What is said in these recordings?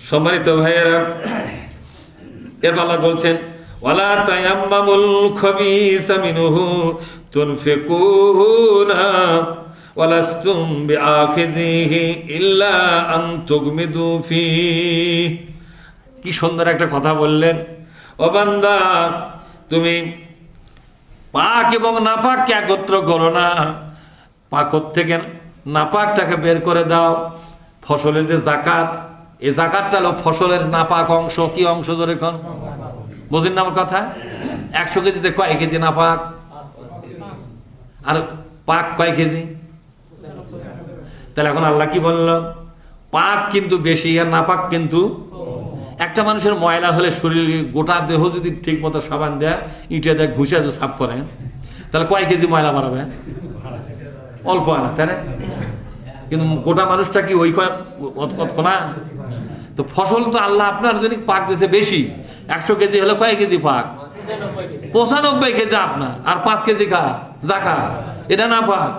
সম্মানিত ভাইয়েরা, এর আল্লাহ বলছেন ওয়ালা তায়াম্মামুল খাবিসা মিনহু তুনফিকুনা ওয়ালাস্তুম বিআখিযিহি ইল্লা আন তুগমিদু ফীহি। কি সুন্দর একটা কথা বললেন, ও বান্দা তুমি পাক এবং নাপাককে একত্র করো না, পাকর থেকে নাপাকটাকে বের করে দাও। ফসলের যে জাকাত, এই জাকাতটা হলো ফসলের নাপাক অংশ। কি অংশ জোরে কোন? বুঝেন না আমার কথা? 100 কেজিতে কয় কেজি নাপাক? আর পাক কয় কেজি? তাহলে এখন আল্লাহ কি বলল? পাক কিন্তু বেশি আর নাপাক কিন্তু। একটা মানুষের ময়লা হলে শরীর গোটা দেহ যদি ঠিক মতো সাবান দেয়, ইটে দেয়, ঘুষে সাফ করে, তাহলে কয় কেজি ময়লা বাড়াবে? অল্প না, তাই না? কিন্তু গোটা মানুষটা কি ওই না? তো ফসল তো আল্লাহ আপনার জন্য পাক দিয়েছে বেশি। 100 কেজি হলে কয় কেজি পাক? 95 কেজি আপনার, আর 5 কেজি কার? জাকাত। এটা না পাক।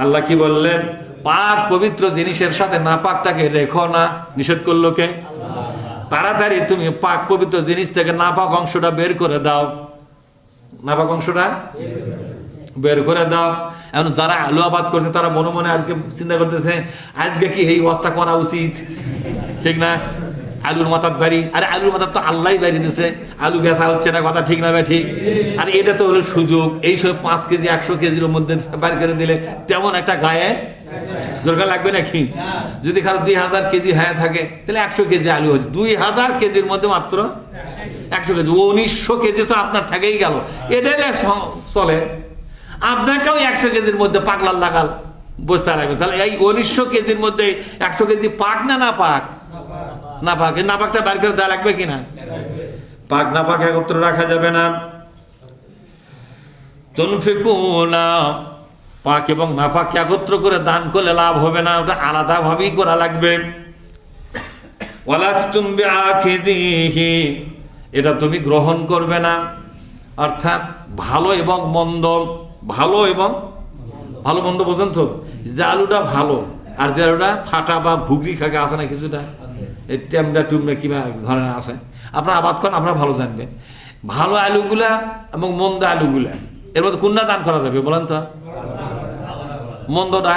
আল্লাহ কি বললেন? পাক পবিত্র জিনিসের সাথে না পাকটাকে রেখো না। নিষেধ করলো কে? তাড়াতাড়ি তুমি পাক পবিত্র জিনিস থেকে নাপাক অংশটা বের করে দাও। নাপাক অংশটা বের করে দাও। এখন যারা আলু আবাদ করছে তারা মনে মনে আজকে চিন্তা করতেছে, আজকে কি এই ওয়াজটা করা উচিত, ঠিক না? আলুর মাথার বাড়ি, আরে আলুর মাথার তো আল্লাহ বাড়ি দিছে, আলু বেচা হচ্ছে না, কথা ঠিক না ভাই? ঠিক। আর এটা তো হলো সুযোগ, এই সব 5 কেজি 100 কেজির মধ্যে বের করে দিলে তেমন একটা গায়ে দরকার লাগবে নাকি? যদি কারো 2000 কেজি হয়ে থাকে তাহলে 100 কেজি আলু হচ্ছে, 2000 কেজির মধ্যে মাত্র 100 কেজি, 1900 কেজি তো আপনার থেকেই গেল। এটাই চলে। আপনাকেও 100 কেজির মধ্যে পাগলার লাগাল বসতে লাগবে। তাহলে এই 1900 কেজির মধ্যে 100 কেজি পাক না না পাক? না পাক। না পাকটা বের করে দেওয়া লাগবে কিনা? পাক না পাক একত্র রাখা যাবে না। তুনফিকুনা, পাক এবং নাপাককে একত্র করে দান করলে লাভ হবে না, ওটা আলাদা ভাবেই করা লাগবে। ওয়ালাস্তুম বিআখিযিহি, এটা তুমি গ্রহণ করবে না। অর্থাৎ ভালো এবং মন্দ, ভালো এবং ভালো মন্দ বোঝেন তো? যে আলুটা ভালো আর যে আলুটা ফাটা বা ভুগরি খাকে আছে না কিছুটা, এই টেমটা টুমটা কিবা ধরনের আছে, আপনার আবাদ করেন, আপনারা ভালো জানবেন। ভালো আলুগুলা এবং মন্দ আলুগুলা এর মধ্যে কোনটা দান করা যাবে বলেন তো? মন্দটা।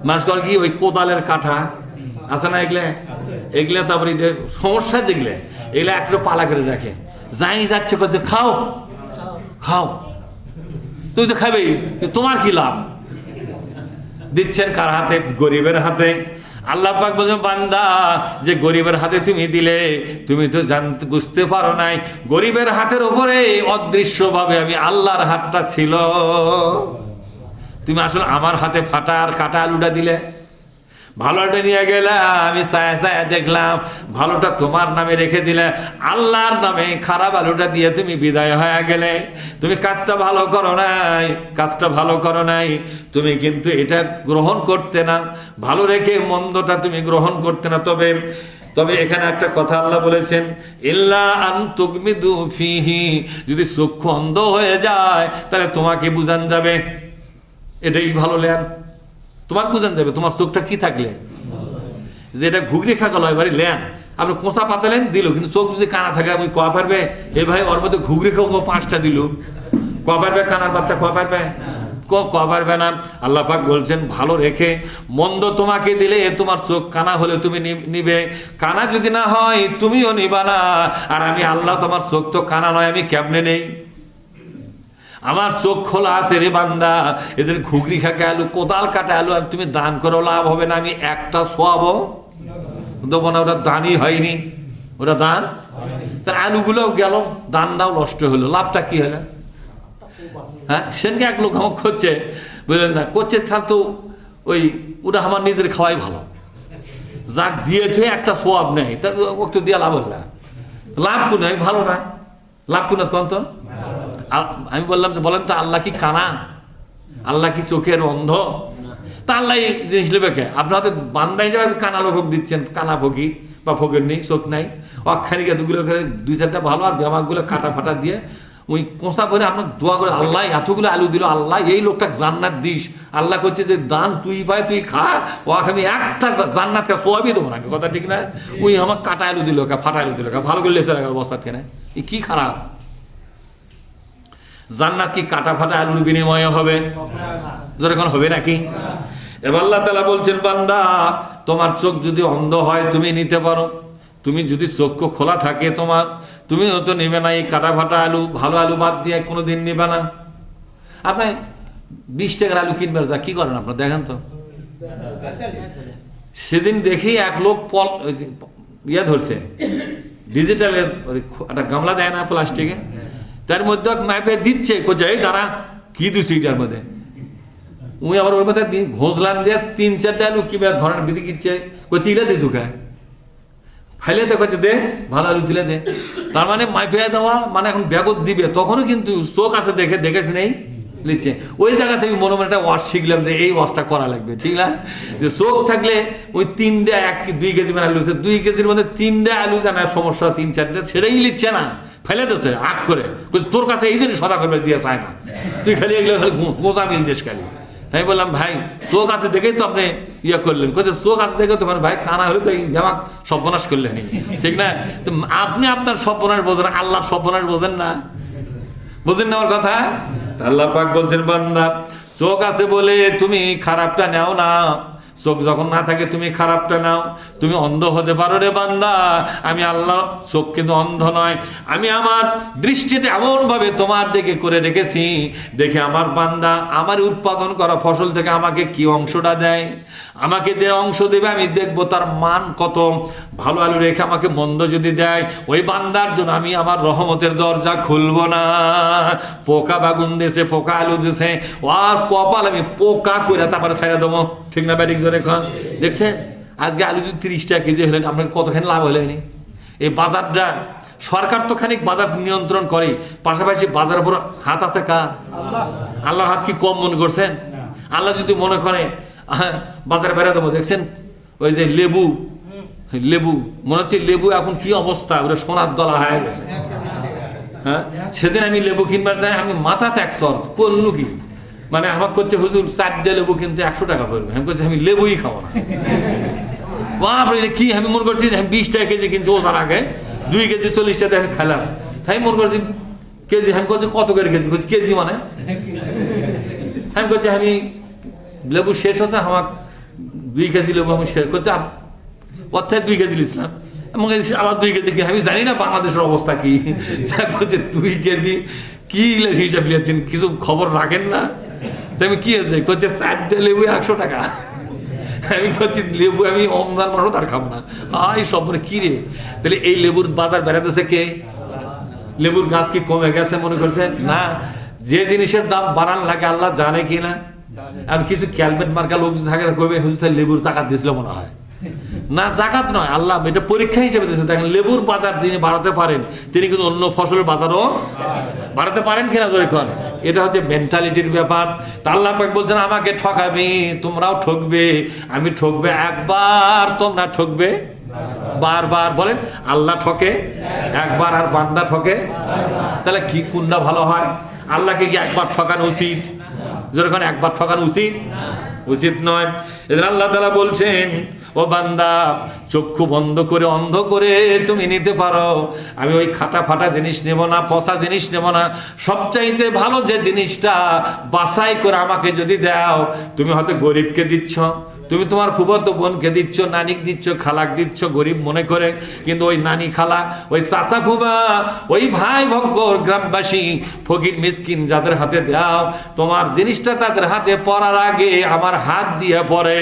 মানুষ করে কি ওই কোদালের কাঠা আছে না, এগুলা তারপরে সমস্যা যেগুলো, এগুলা একটু পালা করে রাখে, যাই যাচ্ছে করছে খাও খাও, তুই তো খাবেই, তোমার কি লাভ? দিচ্ছেন কার হাতে? গরিবের হাতে। আল্লাহ পাক বলছেন, বান্দা যে গরিবের হাতে তুমি দিলে, তুমি তো জানতে বুঝতে পারো নাই গরিবের হাতের উপরে অদৃশ্যভাবে আমি আল্লাহর হাতটা ছিল। তুমি আসলে আমার হাতে ফাটা আর কাটা আলুটা দিলে, ভালোটা নিয়ে গেলে আমি ছায়া ছায়া দেখলাম, ভালোটা তোমার নামে রেখে দিলে, আল্লাহর নামে খারাপ আলুটা দিয়ে তুমি বিদায় হয়ে গেলে। তুমি কাজটা ভালো করো নাই, কাজটা ভালো করো নাই, তুমি কিন্তু এটা গ্রহণ করতে না, ভালো রেখে মন্দটা তুমি গ্রহণ করতে না। তবে এখানে একটা কথা আল্লাহ বলেছেন, ইল্লা আন তুগমিদু ফিহি, যদি চক্ষু অন্ধ হয়ে যায় তাহলে তোমাকে বুঝান যাবে এটাই ভালো লেন, তোমাকে বুঝান যাবে তোমার চোখটা কি থাকলে, যে এটা ঘুগরি খাগল এবারে লেন, আপনি কোঁচা পাতালেন দিল, কিন্তু চোখ যদি কানা থাকে আমি কয়া পারবে? এ ভাই ওর মধ্যে ঘুগরি খাও 5টা দিল, কয়া পারবে? কানার বাচ্চা কয়া পারবে? কয়া পারবে না। আল্লাহ পাক বলছেন, ভালো রেখে মন্দ তোমাকে দিলে তোমার চোখ কানা হলে তুমি নিবে, কানা যদি না হয় তুমিও নিবা না। আর আমি আল্লাহ, তোমার চোখ তো কানা নয়, আমি কেমনে নেই? আমার চোখ খোলা আছে রে বান্দা। এদের ঘুগরি খাকে আলু, কোদাল কাটা আলু তুমি দান করো, লাভ হবে না। আমি একটা সোয়াবো দেবো না, ওটা দানই হয়নি, ওটা দান। তার আলুগুলোও গেল, দানটাও নষ্ট হলো, লাভটা কি হলো? হ্যাঁ, সেনকে এক লোক আমাকে করছে, বুঝলেন না, করছে তার তো ওই ওটা আমার নিজের খাওয়াই ভালো, যাক দিয়ে থুয়ে একটা সোয়াব নেই, তা ওকে দিয়ে লাভ হল না, লাভ কোন ভালো না, লাভ কোন কোন তো? আমি বললাম যে বলেন তো, আল্লাহ কি কানা? আল্লাহ কি চোখের অন্ধ? তা আল্লাহ এই জিনিস নেবে কে? আপনার হাতে বান্দা হিসেবে কানা লোক দিচ্ছেন, কানা ফকির বা ফকির নেই, চোখ নাই, অক্ষানিকা দুগুলো 2-4টা ভালো আর ব্যামাকগুলো কাটা ফাটা দিয়ে ওই কোঁচা করে আপনার দোয়া করে, আল্লাহ এতগুলো আলু দিল, আল্লাহ এই লোকটা জান্নাত দিস। আল্লাহ করছে যে দান তুই পাই তুই খা, ওকে আমি একটা জান্নাত কা সোয়াবই দেবো না, কথা ঠিক না? ওই আমার কাটা আলু দিল, ফাটা আলু দিল, ভালো করে লেচে রাখা অবস্থা কেন? এই কি খারাপ? জান্নাত কি কাটা ফাটা আলুর বিনিময়ে হবে? যেরকম হবে নাকি? এবার আল্লাহ তাআলা বলছেন, বান্দা তোমার চোখ যদি অন্ধ হয় তুমি নিতে পারো, তুমি যদি চক্ষু খোলা থাকে তোমার, তুমি তো নেবে না এই কাটা ফাটা আলু, ভালো আলু বাদ দিয়ে কোনোদিন নেবে না। আপনি 20 টাকার আলু কিনবার যা কি করেন আপনার দেখেন তো। সেদিন দেখি এক লোক ইয়ে ধরছে, ডিজিটালের একটা গামলা দেয় না প্লাস্টিকে, তার মধ্যে ম্যাপে দিচ্ছে, কোথায় এই দাঁড়া কি দিচ্ছি এটার মধ্যে। উনি আবার ওর মধ্যে ঘোষলান দিয়ে 3-4টা আলু কি ধরেন বিধি কিচ্ছে, কোথায় ইলে দিছু খায় ফাইলে দেখছে দে ভালো আলু দিলে দে। তার মানে মাইফিয়া দেওয়া মানে এখন ব্যাগত দিবে, তখনও কিন্তু চোখ আছে দেখে দেখে শুনেই লিখছে। ওই জায়গা থেকে মনে মনে একটা ওয়াশ শিখলাম যে এই ওয়াশটা করা লাগবে, ঠিক না? যে চোখ থাকলে ওই 3টা 1-2 কেজি মানে আলু, 2 কেজির মধ্যে 3টা আলু জানার সমস্যা, 3-4টা সেটাই লিখছে না, ফেলে দিচ্ছে আগ করে, তোর কাছে এই জন্য সদা করবে দিয়ে চায় না, তুই খালি এগুলো খালি গোজামিল দেশ খালি। তাই বললাম ভাই চোখ আছে দেখেই তো আপনি ইয়ে করলেন, চোখ আছে দেখে তো মানে ভাই কানা হলে তো আমাকে সর্বনাশ করলেন, ঠিক না? তো আপনি আপনার সর্বনাশ বোঝেন, আল্লাহর সর্বনাশ বোঝেন না, বুঝেন না আমার কথা? আল্লাহ পাক বলছেন, বান্দা চোখ আছে বলে তুমি খারাপটা নাও না, চোখ যখন না থাকে তুমি খারাপটা নাও। তুমি অন্ধ হতে পারো রে বান্দা, আমি আল্লাহ চোখ কিন্তু অন্ধ নয়। আমি আমার দৃষ্টিটা এমনভাবে তোমার দিকে করে রেখেছি, দেখে আমার বান্দা আমার উৎপাদন করা ফসল থেকে আমাকে কি অংশটা দেয়, আমাকে যে অংশ দেবে আমি দেখবো তার মান কত। ভালো আলু রেখে আমাকে মন্দ যদি দেয়, ওই বান্দার জন্য আমি আমার রহমতের দরজা খুলবো না। পোকা বাগুন দিয়েছে, পোকা আলু দিয়েছে, আর কপাল আমি পোকা করে তারপরে ছেড়ে দেবো, ঠিক না ব্যাটিক জোরে খান? দেখছেন আজকে আলু যদি 30 টাকা কেজি হলেন আপনার কতখানি লাভ হলেনি? এই বাজারটা সরকার তো খানিক বাজার নিয়ন্ত্রণ করে, পাশাপাশি বাজারের উপর হাত আছে কার? আল্লাহর হাত কি কম মনে করছেন? আল্লাহ যদি মনে করে বাজারে বেড়া দেবো, দেখছেন ওই যে লেবু মনে হচ্ছে লেবু এখন কি অবস্থা, ওরা সোনার দলা হয়ে গেছে। হ্যাঁ, সেদিন আমি লেবু কিনবার যাই, আমি মাথা ত্যাগ করলু কি মানে আমাকে করছে হুজুর 4টা লেবু কিনতে 100 টাকা পড়বে। আমি করছি আমি লেবুই খাবো না। বাপরে কি আমি মনে করছি আমি 20 টাকা কেজি কিনছি, ওটার আগে 2 কেজি 40 টাকা আমি খেলাম, তাই মনে করছি কেজি। আমি করছি কত করে কেজি? করছি কেজি মানে আমি করছি আমি লেবু শেষ হচ্ছে, আমার 2 কেজি লেবু আমি শেষ করছি, অর্থাৎ 2 কেজি নিয়েছিলাম, এবং আবার 2 কেজি কি আমি জানি না বাংলাদেশের অবস্থা কি। করছে 2 কেজি কি হিসাব লিখছেন, কিছু খবর রাখেন না? আমি কি হয়েছে? করছে 4টা লেবু 100 টাকা। আমি করছি লেবু আমি রমজান মাসও তার খাবো না। এই সব মানে কি রে? তাহলে এই লেবুর বাজার বেড়াতেছে কে? লেবুর গাছ কি কমে গেছে মনে করছেন? না, যে জিনিসের দাম বাড়ান লাগে আল্লাহ জানে কি না? আর কিছু ক্যালবেট মার্কা লোক থাকে কবে হুজুর লেবুর জাকাত দিয়েছিল মনে হয়। না, জাকাত নয়, আল্লাহ এটা পরীক্ষা হিসেবে দিয়েছে। দেখেন লেবুর বাজার তিনি বাড়াতে পারেন, তিনি কিন্তু অন্য ফসলের বাজারও বাড়াতে পারেন কিনা যখন, এটা হচ্ছে মেন্টালিটির ব্যাপার। তা আল্লাহ পাক বলছেন আমাকে ঠকাবি, তোমরাও ঠকবে, আমি ঠকবে একবার, তোমরা ঠকবে বারবার। বলেন আল্লাহ ঠকে একবার আর বান্দা ঠকে, তাহলে কি কোনটা ভালো হয়? আল্লাহকে কি একবার ঠকানো উচিত? যখন একবার ঠকানো উচিত নয়। এদের আল্লাহ তাআলা বলছেন, ও বান্দা চক্ষু বন্ধ করে অন্ধ করে তুমি নিতে পারো, আমি ওই খাটা ফাটা জিনিস নেব না, পচা জিনিস নেব না। সবচাইতে ভালো যে জিনিসটা বাছাই করে আমাকে যদি দাও, তুমি হয়তো গরিবকে দিচ্ছ, তুমি তোমার ফুফাতো বোনকে দিচ্ছ, নানিক দিচ্ছ, খালাক দিচ্ছ গরিব মনে করে, কিন্তু ওই নানি খালা, ওই চাচা ফুবা, ওই ভাই ভগ্গর গ্রামবাসী ফকির মিসকিন যাদের হাতে দাও, তোমার জিনিসটা তাদের হাতে পড়ার আগে আমার হাত দিয়ে পড়ে,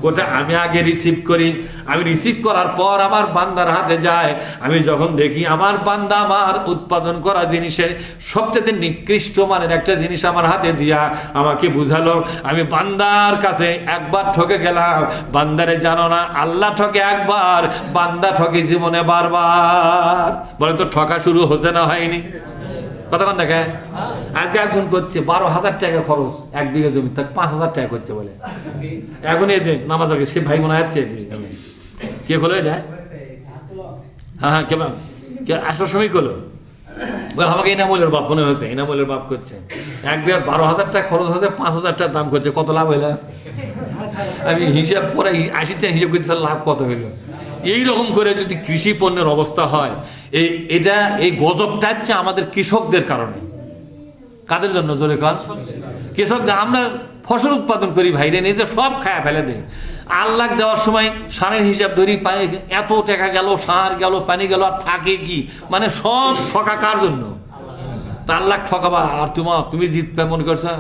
ওটা আমি আগে রিসিভ করি। আমি রিসিভ করার পর আমার বান্দার হাতে যায়। আমি যখন দেখি আমার বান্দা আমার উৎপাদন করা জিনিসের সবচেয়ে নিকৃষ্ট মানের একটা জিনিস আমার হাতে দিয়া আমাকে বুঝালো, আমি বান্দার কাছে একবার ঠকে গেলাম। বান্দারে জানো না আল্লাহ ঠকে একবার, বান্দা ঠকে জীবনে বারবার। বলে তো ঠকা শুরু হচ্ছে না হয়নি? কতক্ষণ দেখে আজকে একজন করছে 12,000 টাকা খরচ 1 বিঘা জমি, তার 5,000 টাকা করছে বলে। এখন এই যে নামাজ আগে সে ভাই মনে যাচ্ছে কে খোলো এটা? হ্যাঁ কে আসার সময় খোলো আমাকে এনামুলের বাপ মনে হয়েছে, এনামুলের বাপ করছে 1 বিঘা 12,000 টাকা খরচ হয়েছে, 5,000 টাকা দাম করছে, কত লাভ হইলো? আমি হিসাব পরে আসিচ্ছেন, হিসাব করছি তার লাভ কত হইলো। এইরকম করে যদি কৃষি পণ্যের অবস্থা হয়, এই গজবটা হচ্ছে আমাদের কৃষকদের কারণে। কাদের জন্য? জোরে কন। কৃষকদের। আমরা ফসল উৎপাদন করি ভাইরে, নিজে সব খায়া ফেলে দেয়। আল্লাহ দেওয়ার সময় সারের হিসাব ধরি, এত টাকা গেল, সার গেল, পানি গেল, আর থাকে কি? মানে সব ঠকা কার জন্য? তা আল্লাহ ঠকাবা, আর তুমি জিতবে মনে করছো?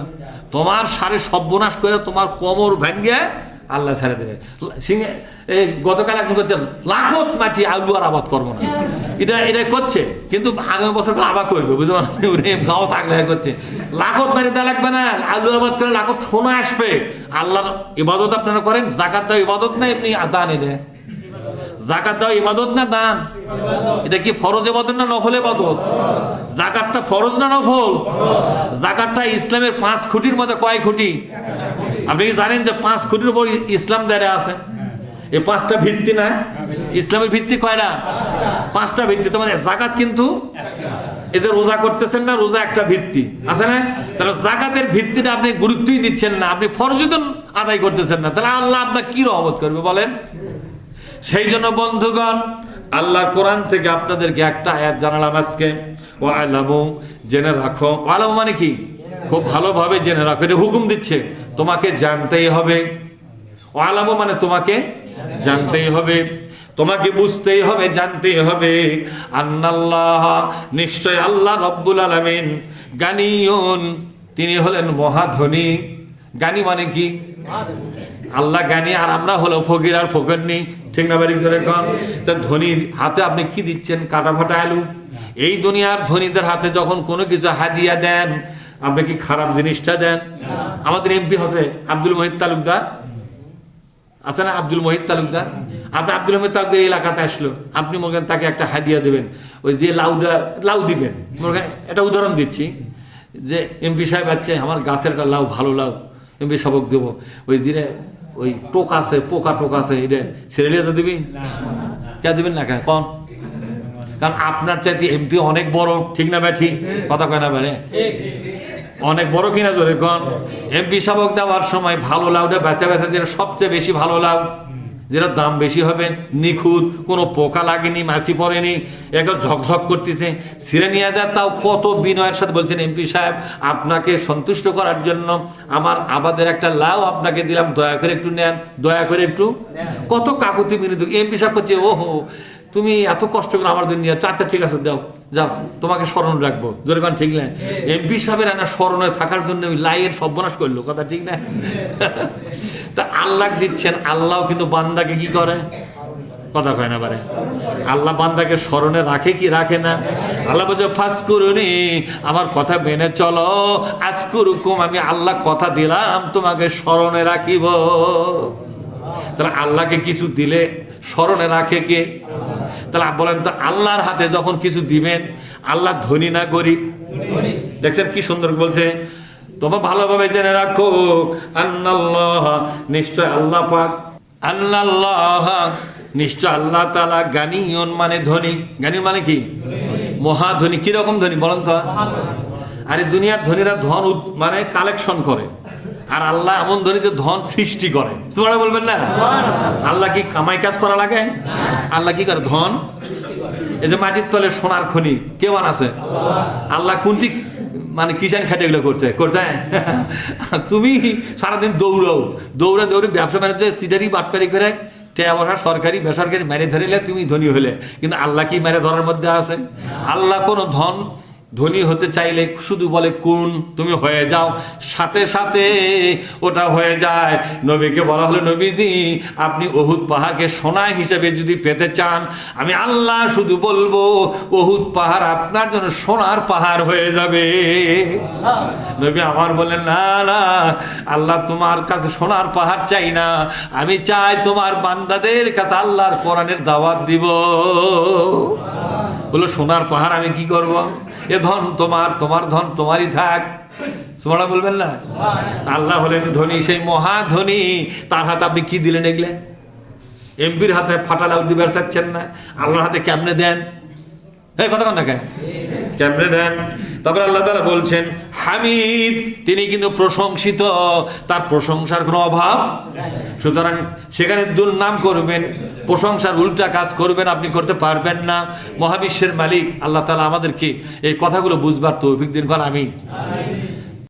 তোমার সারে সর্বনাশ করে তোমার কোমর ভেঙে আল্লাহ ছেড়ে দেবে। গতকাল একজন করছেন লাখত মাটি আলু আর আবাদ করবো না, এটা করছে, কিন্তু আগামী বছর আবাদ করবে, বুঝতে পারেন? গাও থাকলে করছে লাখত মাটি দেওয়া লাগবে না, আলু আবাদ করে লাখত সোনা আসবে। আল্লাহর ইবাদত আপনারা করেন, জাকাত দেওয়া ইবাদত না এমনি দান? এটা জাকাত দেওয়া ইবাদত না দান? এটা কি ফরজ ইবাদত না নফল ইবাদত? জাকাতটা ফরজ না নফল? জাকাতটা ইসলামের 5 খুঁটির মধ্যে কয় খুঁটি? আপনি কি জানেন যে 5 খুঁটির উপর ইসলাম দাঁড়িয়ে আছে? এই 5টা ভিত্তি না? ইসলামের ভিত্তি কয়টা? 5টা ভিত্তি। তোমার জাকাত কিন্তু এই যে রোজা করতেছেন না, রোজা একটা ভিত্তি আছে না? তাহলে জাকাতের ভিত্তিটা আপনি গুরুত্বই দিচ্ছেন না, আপনি ফরজ আদায় করতেছেন না, তাহলে আল্লাহ আপনার কি রহমত করবে বলেন? সেই জন্য বন্ধুগণ, আল্লাহর কোরআন থেকে আপনাদেরকে একটা আয়াত জানালাম আজকে। ওয়ালামু, জেনে রাখো। ওয়ালামু মানে কি? খুব ভালোভাবে জেনে রাখো, এটা হুকুম দিচ্ছে, তোমাকে জানতেই হবে। ওয়ালামু মানে তোমাকে জানতেই হবে, তোমাকে বুঝতেই হবে, জানতেই হবে। আন্নাল্লাহ, নিশ্চয় আল্লাহ রব্বুল আলামিন, গানিয়ুন, তিনি হলেন মহাধনী। গানি মানে কি? আল্লাহ গানি, আর আমরা হলো ফকির আর ফকিরনি, ঠিক না? বাড়ি ধরে কন। তা ধনীর হাতে আপনি কি দিচ্ছেন? কাটা ফাটা আলু। এই দুনিয়ার ধনীদের হাতে যখন কোনো কিছু হাদিয়া দেন, আপনি কি খারাপ জিনিসটা দেন? আমাদের এমপি হচ্ছে আব্দুল মহিদ তালুকদার, আছে না? আব্দুল মহিদ তালুকদার। আপনি আব্দুল মহিদ তালুকদার এলাকাতে আসলো, আপনি মনে করেন তাকে একটা হাদিয়া দেবেন, ওই যে লাউ দিবেন, মনে করেন একটা উদাহরণ দিচ্ছি, যে এমপি সাহেব আছে, আমার গাছের একটা লাউ, ভালো লাউ এমপি সবক দেবো, ওই যে ওই টোকা আছে, পোকা টোকা আছে, এটা সেরেলিয়া দিবি? কে দিবেন না? কেন? কন। কারণ আপনার চাইতে এমপি অনেক বড়, ঠিক না ভাই? ঠিক কথা কয় না ভাই? অনেক বড় কিনা জোরে কন। এমপি সাবক দেওয়ার সময় ভালো লাউটা বেচা যেটা সবচেয়ে বেশি ভালো লাউ, যেটা দাম বেশি হবে, নিখুঁত, কোনো পোকা লাগেনি, মাছি পড়েনি, একদম ঝকঝক করতেছে, ছিঁড়ে নিয়ে যায়। তাও কত বিনয়ের সাথে বলছেন, এমপি সাহেব আপনাকে সন্তুষ্ট করার জন্য আমার আবাদের একটা লাউ আপনাকে দিলাম, দয়া করে একটু নেন, দয়া করে একটু। কত কাকুতি মিনতি। এমপি সাহেব করছে, ওহো তুমি এত কষ্ট করে আমার জন্য নিয়ে, আচ্ছা ঠিক আছে দাও, যাও, তোমাকে স্মরণ রাখবো। জোরে কান, ঠিক না? এমপি সাহেবের না স্মরণে থাকার জন্য ওই লাইয়ের সর্বনাশ করলো, কথা ঠিক না? তা আল্লাহ দিচ্ছেন, আল্লাহ কিন্তু বান্দাকে কি করে? কথা কয় না পারে? আল্লাহ বান্দাকে স্মরণে রাখে কি রাখে না? আল্লাহ বলছে ফাসকুরুনি, আমার কথা মেনে চলো, আজকুরুকুম, আমি আল্লাহ কথা দিলাম তোমাকে স্মরণে রাখিব। তাহলে আল্লাহকে কিছু দিলে স্মরণে রাখে কে? তাহলে বলেন তো, আল্লাহর হাতে যখন কিছু দিবেন, আল্লাহ ধনী না গরিব? দেখছেন কি সুন্দর বলছে, তোমরা ভালোভাবে জেনে রাখো, আন্নাল্লাহ, নিশ্চয় আল্লাহ পাক, আল্লাহ, নিশ্চয় আল্লাহ তাআলা, গানিয়ুন মানে ধনী। গানি মানে কি? মহাধনী। কিরকম ধনী বলেন তো? আরে দুনিয়ার ধনীরা ধন মানে কালেকশন করে, আর আল্লাহ এমন ধনী যে ধন সৃষ্টি করে। সুবহানাল্লাহ বলবেন না? আল্লাহ কি কামাই কাজ করা লাগে? আল্লাহ কি করে? ধন। এই যে মাটির তলে সোনার খনি কে বানাছে? আল্লাহ। কোনটি মানে কিষান খাটে এগুলো করছে? তুমি সারাদিন দৌড়ে ব্যবসা বাণিজ্য সিটারি বাটপারি করে টেয়া বসা, সরকারি বেসরকারি মেরে ধরিলে তুমি ধনী হলে, কিন্তু আল্লাহ কি মেরে ধরার মধ্যে আছে? আল্লাহ কোনো ধনী হতে চাইলে শুধু বলে কোন, তুমি হয়ে যাও, সাথে সাথে ওটা হয়ে যায়। নবীকে বলা হলো, নবীজি আপনি উহুদ পাহাড়কে সোনা হিসেবে যদি পেতে চান, আমি আল্লাহ শুধু বলবো উহুদ পাহাড় আপনার জন্য সোনার পাহাড় হয়ে যাবে। নবী আমার বলেন, না না আল্লাহ তোমার কাছে সোনার পাহাড় চাই না, আমি চাই তোমার বান্দাদের কাছে আল্লাহর কোরআনের দাওয়াত দিব। বলো সোনার পাহাড় আমি কি করব? এ ধন তোমার, তোমার ধন তোমারই থাক। সুবহানাল্লাহ বলবেন না? আল্লাহ হলেন ধনী, সেই মহাধনী, তার হাতে আপনি কি দিলেন? এগুলো এমপির হাতে ফাটা লাউ দিতে চাচ্ছেন না, আল্লাহর হাতে কেমনে দেন? এই কথা কন না কেন? কেমনে দেন? তারপরে আল্লাহ তাআলা বলছেন হামিদ, তিনি কিন্তু প্রশংসিত, তার প্রশংসার কোনো অভাব। সুতরাং সেখানে দুর্নাম করবেন, প্রশংসার উল্টা কাজ করবেন, আপনি করতে পারবেন না। মহাবিশ্বের মালিক আল্লাহ তাআলা আমাদেরকে এই কথাগুলো বুঝবার তৌফিক দিন। আমিন।